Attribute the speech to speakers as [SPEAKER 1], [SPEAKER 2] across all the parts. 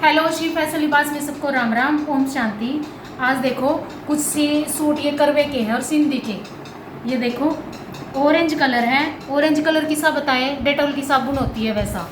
[SPEAKER 1] Hello, Shri Faisal लिबास में सबको राम राम, ओम शांति। आज देखो कुछ सूट ये करवे के हैं और सिंधी के। ये देखो ऑरेंज कलर है। ऑरेंज कलर की सा बताए डेटॉल की साबुन होती है वैसा।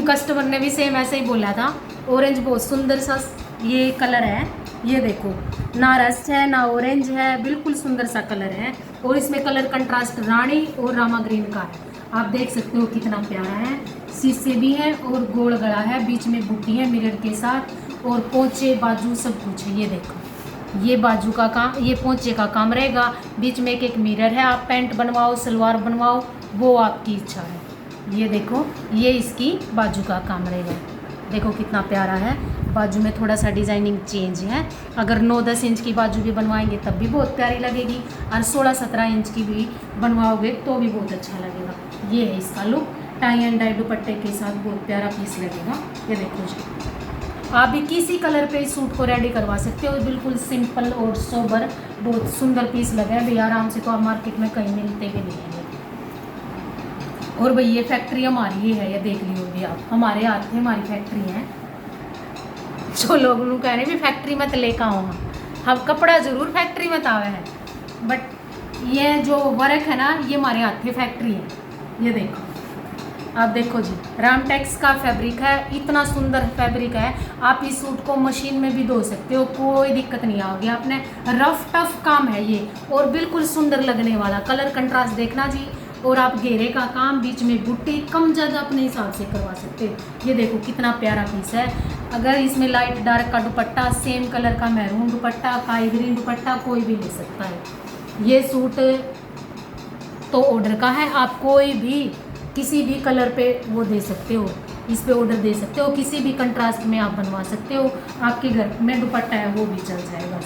[SPEAKER 1] कस्टमर ने भी सेम ऐसे ही बोला था। ऑरेंज बहुत सुंदर सा ये कलर है। ये देखो ना रस है ना ऑरेंज है, बिल्कुल सुंदर सा कलर है। और इसमें कलर कंट्रास्ट रानी और रामा ग्रीन का है। आप देख सकते हो कितना प्यारा है। शीशे भी है और गोल गला है, बीच में बुट्टी है मिरर के साथ, और पोंचे बाजू सब कुछ है। ये देखो ये बाजू का काम, ये पोंचे का काम रहेगा। बीच में एक मिरर है। आप पैंट बनवाओ सलवार बनवाओ वो आपकी इच्छा है। ये देखो ये इसकी बाजू का काम रहेगा। देखो कितना प्यारा है। बाजू में थोड़ा सा डिज़ाइनिंग चेंज है। अगर 9-10 इंच की बाजू भी बनवाएंगे तब भी बहुत प्यारी लगेगी, और 16-17 इंच की भी बनवाओगे तो भी बहुत अच्छा लगेगा। ये है इसका लुक। टाई एंड डाई दुपट्टे के साथ बहुत प्यारा पीस लगेगा। ये देखो जी, आप भी किसी कलर पे इस सूट को रेडी करवा सकते हो। बिल्कुल सिंपल और सोबर बहुत सुंदर पीस लगे हैं भैया। आराम से तो आप मार्केट में कहीं मिलते भी नहीं है। और भाई ये फैक्ट्री हमारी है, ये देख लियो भी आप। हमारे हाथ में हमारी फैक्ट्री है। जो लोग कह रहे भी फैक्ट्री में तो लेकर आओ, हम कपड़ा जरूर फैक्ट्री में तावे हैं, बट ये जो वर्क है ना ये हमारे हाथ में फैक्ट्री है। ये देखो आप देखो जी, रामटेक्स का फैब्रिक है। इतना सुंदर फैब्रिक है। आप इस सूट को मशीन में भी धो सकते हो, कोई दिक्कत नहीं आओगी। आपने रफ टफ काम है ये, और बिल्कुल सुंदर लगने वाला। कलर कंट्रास्ट देखना जी। और आप घेरे का काम, बीच में बुट्टी कम ज़्यादा अपने हिसाब से करवा सकते हो। ये देखो कितना प्यारा पीस है। अगर इसमें लाइट डार्क का दुपट्टा, सेम कलर का मैरून दुपट्टा, काई ग्रीन दुपट्टा, कोई भी ले सकता है। ये सूट तो ऑर्डर का है। आप कोई भी किसी भी कलर पे वो दे सकते हो, इस पे ऑर्डर दे सकते हो। किसी भी कंट्रास्ट में आप बनवा सकते हो। आपके घर में दुपट्टा है वो भी चल जाएगा।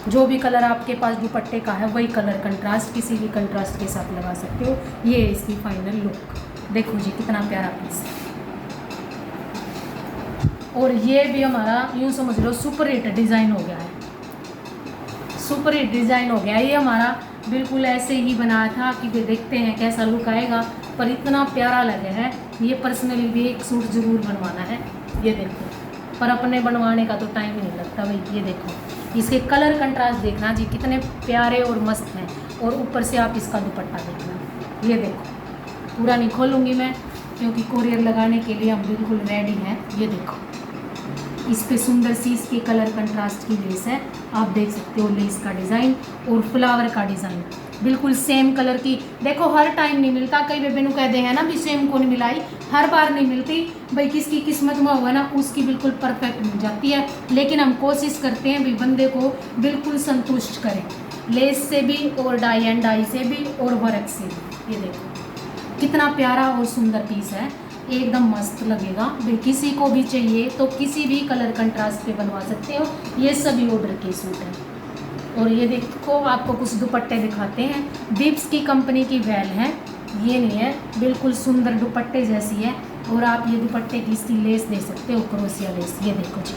[SPEAKER 1] जो भी कलर आपके पास दुपट्टे का है वही कलर कंट्रास्ट किसी भी कंट्रास्ट के साथ लगा सकते हो। ये इसकी फाइनल लुक देखो जी, कितना प्यारा पीस है। और ये भी हमारा यूँ समझ लो सुपर हिट डिज़ाइन हो गया है। सुपर हिट डिज़ाइन हो गया। ये हमारा बिल्कुल ऐसे ही बनाया था कि देखते हैं कैसा लुक आएगा, पर इतना प्यारा लगे है। ये पर्सनली भी एक सूट ज़रूर बनवाना है। ये देखो, पर अपने बनवाने का तो टाइम ही नहीं लगता भाई। ये देखो इसके कलर कंट्रास्ट देखना जी, कितने प्यारे और मस्त हैं। और ऊपर से आप इसका दुपट्टा देखना। ये देखो पूरा नहीं खोलूँगी मैं, क्योंकि कोरियर लगाने के लिए हम बिल्कुल रेडी हैं। ये देखो इस पे सुंदर सी इसके कलर कंट्रास्ट की लेस है। आप देख सकते हो लेस का डिज़ाइन और फ्लावर का डिज़ाइन बिल्कुल सेम कलर की। देखो हर टाइम नहीं मिलता, कई बेबे कहते हैं ना भी सेम को नहीं मिलाई, हर बार नहीं मिलती भाई। किसकी किस्मत में होगा ना उसकी बिल्कुल परफेक्ट मिल जाती है। लेकिन हम कोशिश करते हैं भी बंदे को बिल्कुल संतुष्ट करें, लेस से भी और डाई एंड डाई से भी और वर्क से भी। ये देखो कितना प्यारा और सुंदर पीस है, एकदम मस्त लगेगा भाई। किसी को भी चाहिए तो किसी भी कलर कंट्रास्ट पे बनवा सकते हो। ये सभी ऑर्डर के सूट हैं। और ये देखो आपको कुछ दुपट्टे दिखाते हैं। बिब्स की कंपनी की वेल है, ये नहीं है, बिल्कुल सुंदर दुपट्टे जैसी है। और आप ये दुपट्टे की इसकी लेस दे सकते हो, क्रोशिया लेस। ये देखो जी,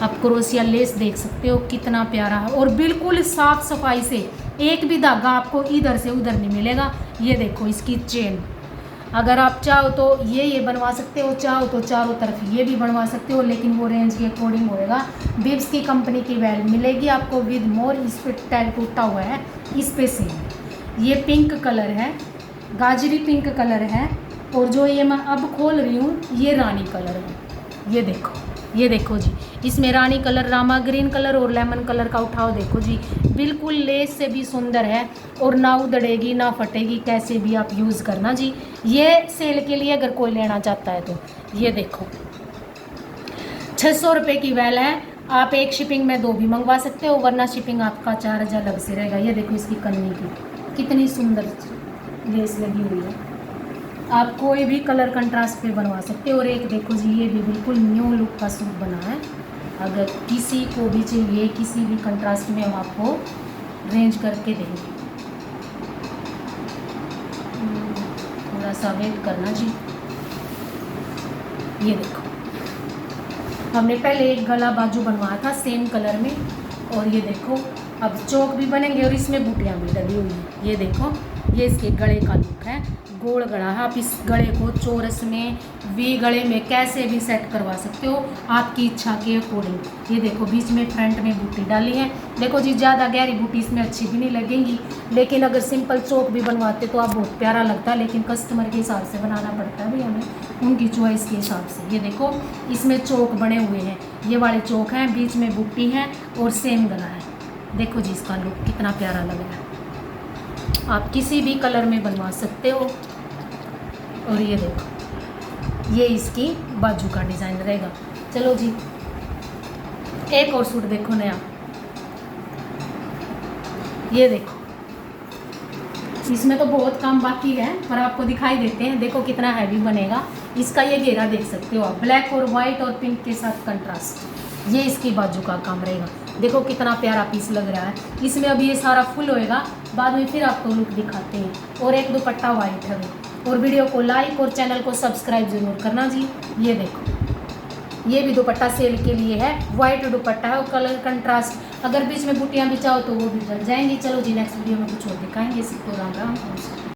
[SPEAKER 1] आप क्रोशिया लेस देख सकते हो कितना प्यारा है। और बिल्कुल साफ सफाई से, एक भी धागा आपको इधर से उधर नहीं मिलेगा। ये देखो इसकी चेन, अगर आप चाहो तो ये बनवा सकते हो, चाहो तो चारों तरफ ये भी बनवा सकते हो, लेकिन वो रेंज के अकॉर्डिंग होएगा। बिब्स की कंपनी की वेल मिलेगी आपको विद मोर। इस पर टैग टूटा हुआ है, इस पे से ये पिंक कलर है, गाजरी पिंक कलर है। और जो ये मैं अब खोल रही हूँ ये रानी कलर है। ये देखो जी, इसमें रानी कलर, रामा ग्रीन कलर और लेमन कलर का उठाव देखो जी। बिल्कुल लेस से भी सुंदर है और ना उधड़ेगी ना फटेगी, कैसे भी आप यूज़ करना जी। ये सेल के लिए अगर कोई लेना चाहता है तो ये देखो 600 रुपये की वेल है। आप एक शिपिंग में 2 भी मंगवा सकते हो, वरना शिपिंग आपका 4000 अलग से रहेगा। ये देखो इसकी कन्नी की कितनी सुंदर लेस लगी हुई है। आप कोई भी कलर कंट्रास्ट पे बनवा सकते हो। और एक देखो जी, ये भी बिल्कुल न्यू लुक का सूट बना है। अगर किसी को भी चाहिए किसी भी कंट्रास्ट में हम आपको रेंज करके देंगे। थोड़ा सा वेट करना जी। ये देखो हमने पहले एक गला बाजू बनवाया था सेम कलर में, और ये देखो अब चौक भी बनेंगे और इसमें बूटियाँ भी लगी हुई हैं। ये देखो ये इसके गले का लुक है, गोल गला है। आप इस गले को चौरस में, वी गले में कैसे भी सेट करवा सकते हो आपकी इच्छा के अकॉर्डिंग। ये देखो बीच में फ्रंट में बूटी डाली है। देखो जी ज़्यादा गहरी बूटी इसमें अच्छी भी नहीं लगेगी, लेकिन अगर सिंपल चौक भी बनवाते तो आप बहुत प्यारा लगता है, लेकिन कस्टमर के हिसाब से बनाना पड़ता है भी हमें, उनकी चॉइस के हिसाब से। ये देखो इसमें चौक बने हुए हैं, ये वाले चौक हैं, बीच में बूटी है और सेम गला है। देखो जी इसका लुक कितना प्यारा लग रहा है। आप किसी भी कलर में बनवा सकते हो। और ये देखो ये इसकी बाजू का डिज़ाइन रहेगा। चलो जी एक और सूट देखो नया, ये देखो इसमें तो बहुत काम बाकी है पर आपको दिखाई देते हैं। देखो कितना हैवी बनेगा। इसका ये घेरा देख सकते हो आप, ब्लैक और वाइट और पिंक के साथ कंट्रास्ट। ये इसकी बाजू का काम रहेगा। देखो कितना प्यारा पीस लग रहा है। इसमें अभी ये सारा फुल होएगा, बाद में फिर आपको लुक दिखाते हैं। और एक दुपट्टा वाइट है वो। और वीडियो को लाइक और चैनल को सब्सक्राइब जरूर करना जी। ये देखो ये भी दुपट्टा सेल के लिए है, वाइट दुपट्टा है और कलर कंट्रास्ट। अगर बीच में बूटियाँ भी चाहो तो वो भी चल जाएंगी। चलो जी नेक्स्ट वीडियो में कुछ और दिखाएंगे। इसको राम राम।